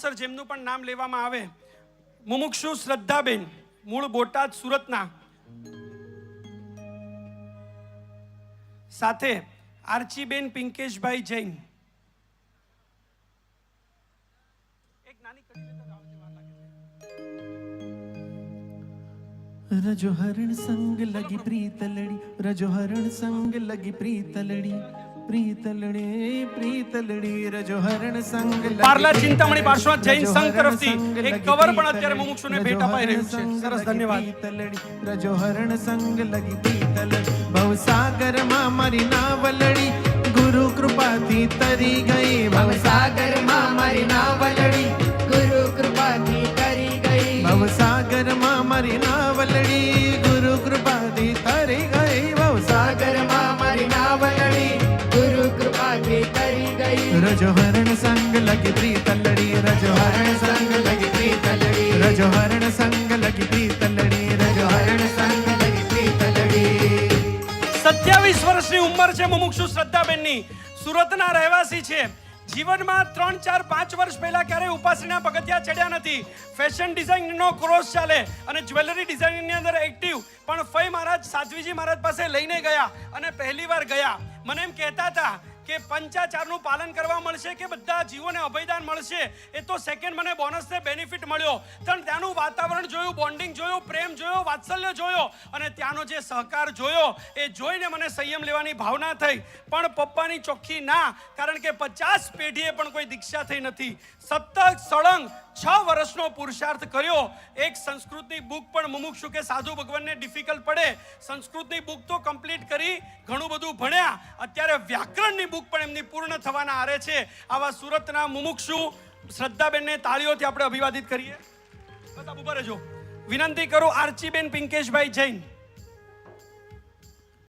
Sir જેમનું પણ નામ લેવામાં આવે, મુમુક્ષુ શ્રદ્ધાબેન, મૂળ બોટાદ સુરતના, સાથે આર્ચીબેન પિંકેશભાઈ જૈન. એક નાની કડી લેતા ગાવ જેવા લાગે છે. રજો હરણ સંગ લગી પ્રીતલડી, રજો હરણ સંગ લગી પ્રીતલડી, પ્રીતલડે પ્રીતલડી, રજો હરણ સંગ લગી. પાર્લા ચિંતામણી પાર્શ્વનાથ જૈન સંઘ તરફથી એક કવર પણ અત્યારે મુમુક્ષુને ભેટ અપાઈ રહ્યું છે. સરસ, ધન્યવાદ. રજો હરણ સંગ લગી પ્રીતલડી, ભવસાગર માં મારી નાવલડી, ગુરુ કૃપાથી તરી ગઈ. ભવસાગર માં મારી નાવલડી, ગુરુ કૃપાથી તરી ગઈ. ભવસાગર માં મારી નાવલડી, ગુરુ કૃપાથી તરી ગઈ. ભવસાગર માં મારી નાવલડી, ગુરુ કૃપાથી તરી ગઈ. રજો હરણ સંગ લગી પ્રીતલડી, રજો હરણ સંગ લગી પ્રીતલડી, રજો હરણ સંગ લગી પ્રીતલડી, રજો હરણ સંગ લગી પ્રીતલડી. 27 વર્ષની ઉંમર છે મુમુક્ષુ શ્રદ્ધાબેનની. સુરતના રહેવાસી છે. જીવનમાં 3, 4, 5 વર્ષ પહેલા ક્યારેય ઉપાસના પગથિયા ચડ્યા નથી. ફેશન ડિઝાઇનનો કોર્સ ચાલે અને જ્વેલરી ડિઝાઇનિંગની અંદર એક્ટિવ. પણ ફઈ મહારાજ સાધ્વીજી મહારાજ પાસે લઈને ગયા અને પહેલી વાર ગયા. મને એમ કહેતા હતા કે પંચાચારનું પાલન કરવા મળશે કે બધા જીવોને અભયદાન મળશે, એ તો સેકન્ડ મને બોનસને બેનિફિટ મળ્યો. પણ ત્યાંનું વાતાવરણ જોયું, બોન્ડિંગ જોયું, પ્રેમ જોયો, વાત્સલ્ય જોયો અને ત્યાંનો જે સહકાર જોયો, એ જોઈને મને સંયમ લેવાની ભાવના થઈ. પણ પપ્પાની ચોખ્ખી ના, કારણ કે 50 પેઢીએ પણ કોઈ દીક્ષા થઈ નથી. સતત સળંગ 6 વર્ષનો પુરુષાર્થ કર્યો. એક સંસ્કૃતની બુક પણ મુમુક્ષુ કે સાધુ ભગવાનને ડિફિકલ્ટ પડે, સંસ્કૃતની બુક તો કમ્પ્લીટ કરી, ઘણું બધું ભણ્યા. અત્યારે વ્યાકરણની બુક પણ એમની પૂર્ણ થવાના આરે છે. આવા સુરતના મુમુક્ષુ શ્રદ્ધાબેનને તાળીઓથી આપણે અભિવાદિત કરીએ. બસ આપ ઉભા રહેજો. વિનંતી કરું આર્ચીબેન પિંકેશભાઈ જૈન.